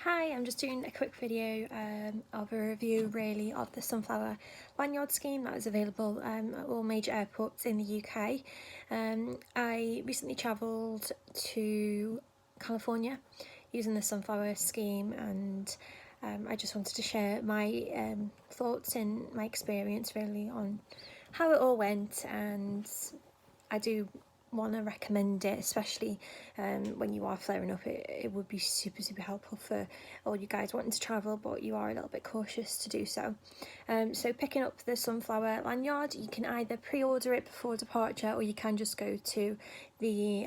Hi, I'm just doing a quick video of a review really of the Sunflower Lanyard scheme that is available at all major airports in the UK. I recently travelled to California using the Sunflower scheme, and I just wanted to share my thoughts and my experience really on how it all went. And I do want to recommend it, especially when you are flaring up. It would be super helpful for all you guys wanting to travel but you are a little bit cautious to do so. So picking up the Sunflower Lanyard, you can either pre-order it before departure or you can just go to the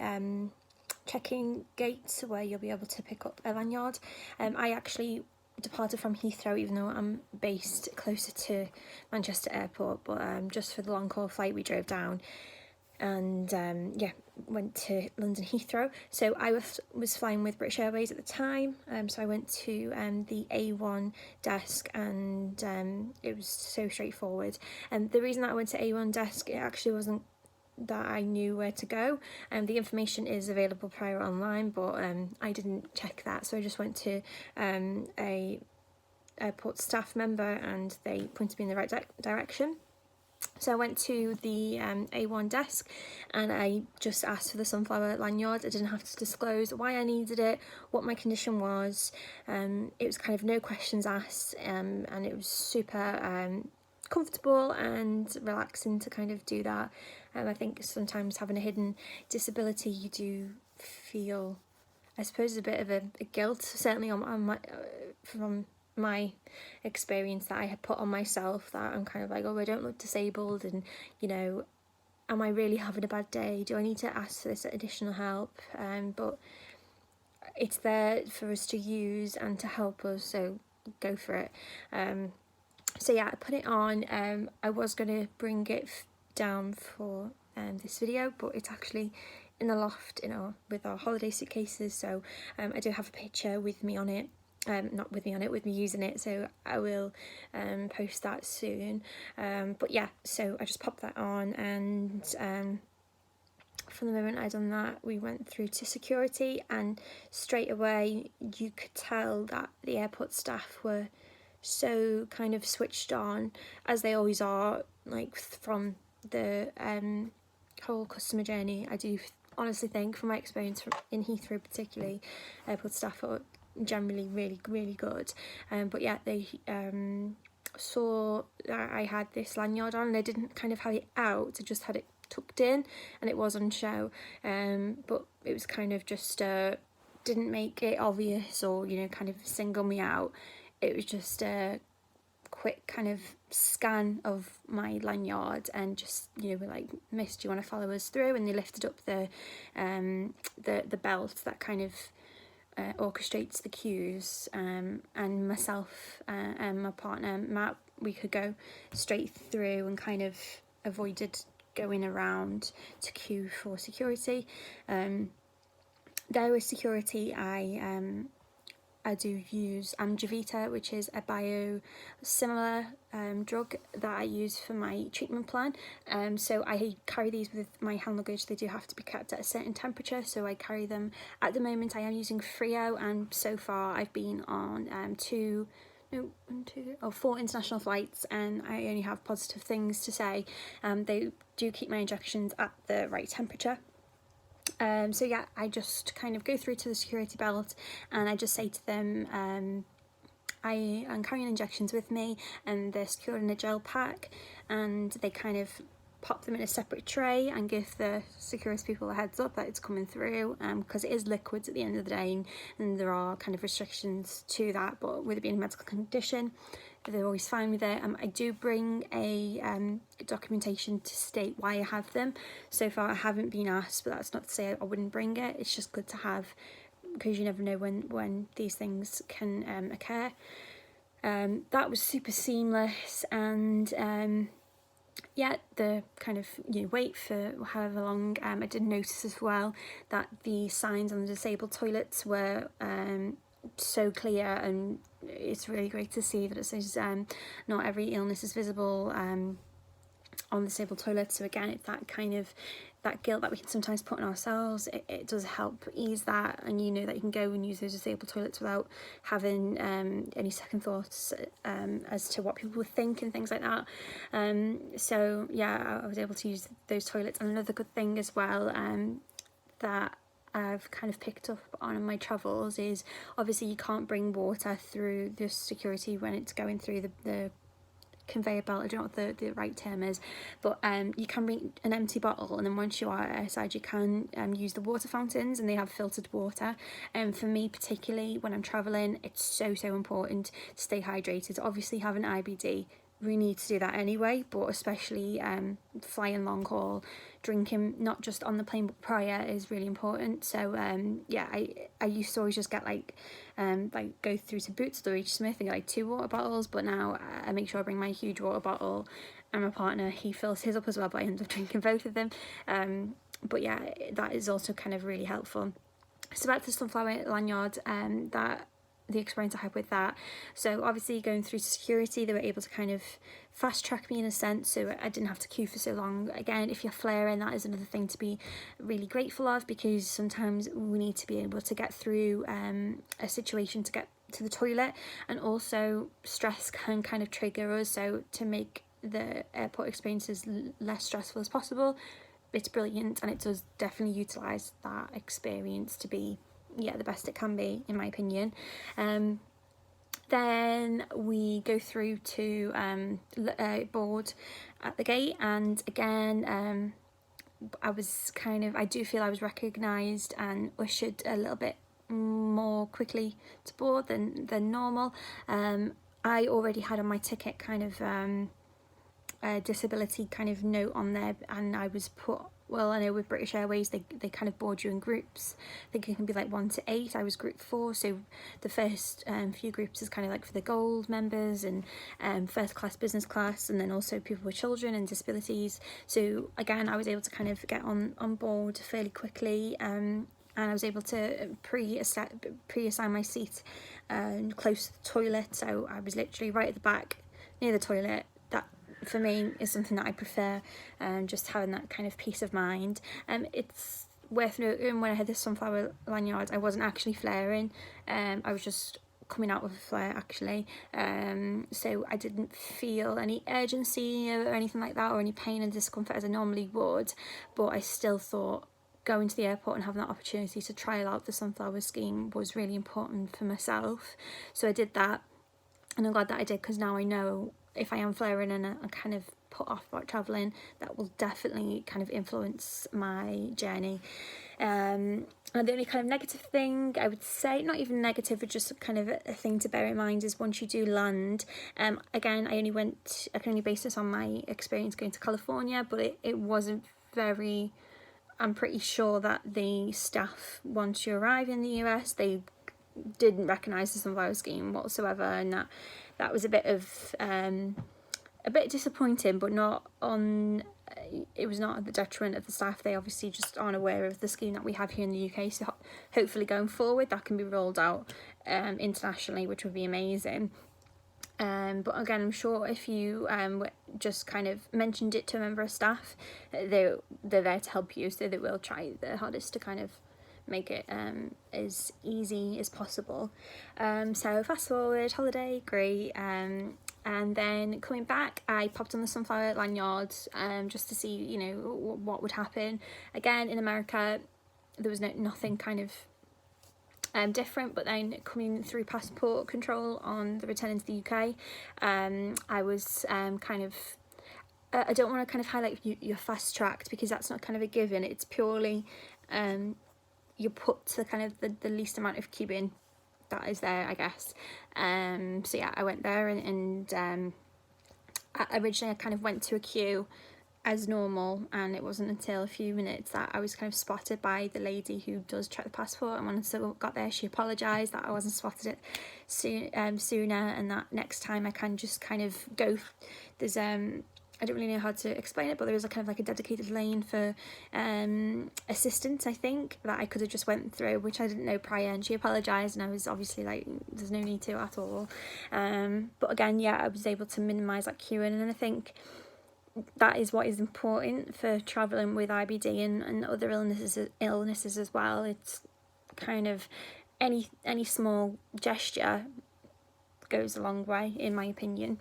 check-in gate where you'll be able to pick up a lanyard. I actually departed from Heathrow, even though I'm based closer to Manchester Airport, but just for the long haul flight we drove down and went to London Heathrow. So I was flying with British Airways at the time, so I went to the A1 desk, and it was so straightforward. And the reason that I went to A1 desk, it actually wasn't that I knew where to go, and the information is available prior online, but I didn't check that, so I just went to a airport staff member and they pointed me in the right direction. So I went to the A1 desk and I just asked for the Sunflower Lanyard. I didn't have to disclose why I needed it, what my condition was. It was kind of no questions asked, and it was super comfortable and relaxing to kind of do that. I think sometimes having a hidden disability, you do feel, I suppose, a bit of a guilt, certainly on my, from my experience that I had put on myself, that I'm kind of like, oh, I don't look disabled, and am I really having a bad day? Do I need to ask for this additional help? But it's there for us to use and to help us, so go for it. So yeah, I put it on. I was going to bring it down for this video, but it's actually in the loft with our holiday suitcases, so I do have a picture with me on it. Not with me on it, with me using it, so I will post that soon. But yeah, so I just popped that on, and from the moment I'd done that, we went through to security, and straight away you could tell that the airport staff were so kind of switched on, as they always are, like from the whole customer journey. I do honestly think, from my experience in Heathrow particularly, airport staff are generally really good. But yeah, they saw that I had this lanyard on and I didn't kind of have it out, I just had it tucked in and it was on show, but it was kind of just didn't make it obvious or kind of single me out. It was just a quick kind of scan of my lanyard and just we're like, miss, do you want to follow us through? And they lifted up the belt that kind of orchestrates the queues, and myself and my partner Matt, we could go straight through and kind of avoided going around to queue for security. There with security, I do use Amgevita, which is a biosimilar drug that I use for my treatment plan. So I carry these with my hand luggage. They do have to be kept at a certain temperature, so I carry them. At the moment I am using Frio, and so far I've been on 4 international flights, and I only have positive things to say. They do keep my injections at the right temperature. So yeah, I just kind of go through to the security belt and I just say to them, I am carrying injections with me and they're secured in a gel pack, and they kind of pop them in a separate tray and give the security people a heads up that it's coming through, because it is liquids at the end of the day, and there are kind of restrictions to that, but with it being a medical condition, they're always fine with it. I do bring a documentation to state why I have them. So far I haven't been asked, but that's not to say I wouldn't bring it. It's just good to have, because you never know when these things can occur. That was super seamless, and yeah, the kind of wait for however long. I did notice as well that the signs on the disabled toilets were so clear, and it's really great to see that it says not every illness is visible on the disabled toilet. So again, it's that kind of that guilt that we can sometimes put on ourselves. It does help ease that, and you know that you can go and use those disabled toilets without having any second thoughts as to what people would think and things like that. So yeah, I was able to use those toilets. And another good thing as well that I've kind of picked up on my travels is obviously you can't bring water through the security when it's going through the conveyor belt. I don't know what the right term is, but you can bring an empty bottle, and then once you are outside you can use the water fountains, and they have filtered water. And for me particularly when I'm traveling, it's so important to stay hydrated. Obviously having IBD, we need to do that anyway, but especially flying long haul, drinking not just on the plane but prior is really important. So yeah, I used to always just get like go through to Boots or H Smith and get like 2 water bottles, but now I make sure I bring my huge water bottle, and my partner, he fills his up as well, but I end up drinking both of them. But yeah, that is also kind of really helpful. So back to the Sunflower Lanyard, that the experience I had with that. So obviously going through security, they were able to kind of fast track me in a sense, so I didn't have to queue for so long. Again, if you're flaring, that is another thing to be really grateful of, because sometimes we need to be able to get through a situation to get to the toilet, and also stress can kind of trigger us. So to make the airport experience as less stressful as possible, it's brilliant, and it does definitely utilise that experience to be the best it can be, in my opinion. Then we go through to board at the gate, and again I do feel I was recognised and ushered a little bit more quickly to board than normal. I already had on my ticket kind of a disability kind of note on there, and I was put, well, I know with British Airways they kind of board you in groups. I think it can be like 1 to 8. I was group 4, so the first few groups is kind of like for the gold members, and first class, business class, and then also people with children and disabilities. So again, I was able to kind of get on board fairly quickly, and I was able to pre-assign my seat close to the toilet, so I was literally right at the back near the toilet. That for me is something that I prefer, just having that kind of peace of mind. It's worth noting, when I had this Sunflower Lanyard, I wasn't actually flaring, I was just coming out with a flare actually, so I didn't feel any urgency or anything like that, or any pain and discomfort as I normally would, but I still thought going to the airport and having that opportunity to trial out the Sunflower scheme was really important for myself. So I did that, and I'm glad that I did, because now I know if I am flaring and I'm kind of put off about travelling, that will definitely kind of influence my journey. And the only kind of negative thing I would say, not even negative, but just kind of a thing to bear in mind, is once you do land, again, I can only base this on my experience going to California, but it wasn't very, I'm pretty sure that the staff, once you arrive in the US, they didn't recognise the Sunflower scheme whatsoever, and that was a bit disappointing, but not on, it was not at the detriment of the staff. They obviously just aren't aware of the scheme that we have here in the UK, so hopefully going forward that can be rolled out internationally, which would be amazing. But again, I'm sure if you just kind of mentioned it to a member of staff, they're there to help you, so they will try their hardest to kind of make it as easy as possible. So fast forward, holiday, great. And then coming back, I popped on the Sunflower Lanyard just to see, you know, what would happen. Again, in America, there was nothing kind of different, but then coming through passport control on the return into the UK, I was kind of, I don't want to kind of highlight you're fast tracked, because that's not kind of a given. It's purely you put to kind of the least amount of queuing that is there, I guess. So yeah, I went there, and originally I kind of went to a queue as normal, and it wasn't until a few minutes that I was kind of spotted by the lady who does check the passport, and when I got there she apologised that I wasn't spotted it sooner, and that next time I can just kind of go, there's I don't really know how to explain it, but there was a kind of like a dedicated lane for assistance, I think, that I could have just went through, which I didn't know prior, and she apologised, and I was obviously like, there's no need to at all. But again, yeah, I was able to minimise that queuing, and I think that is what is important for traveling with IBD and other illnesses as well. It's kind of any small gesture goes a long way, in my opinion.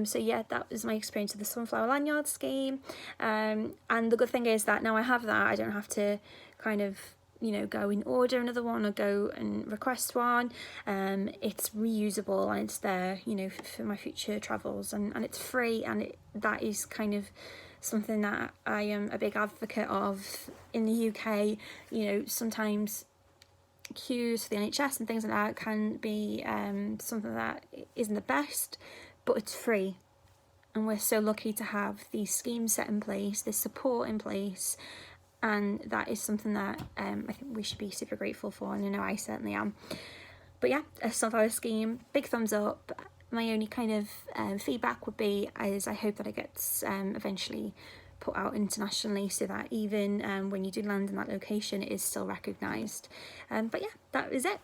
So yeah, that was my experience of the Sunflower Lanyard scheme. And the good thing is that now I have that, I don't have to kind of, you know, go and order another one or go and request one. It's reusable and it's there, you know, for my future travels, and it's free, and that is kind of something that I am a big advocate of in the UK. You know, sometimes queues for the NHS and things like that can be something that isn't the best, but it's free, and we're so lucky to have these schemes set in place, this support in place, and that is something that I think we should be super grateful for, and I know I certainly am. But yeah, a Sunflower scheme, big thumbs up. My only kind of feedback would be is I hope that it gets eventually put out internationally, so that even when you do land in that location, it is still recognised. But yeah, that is it.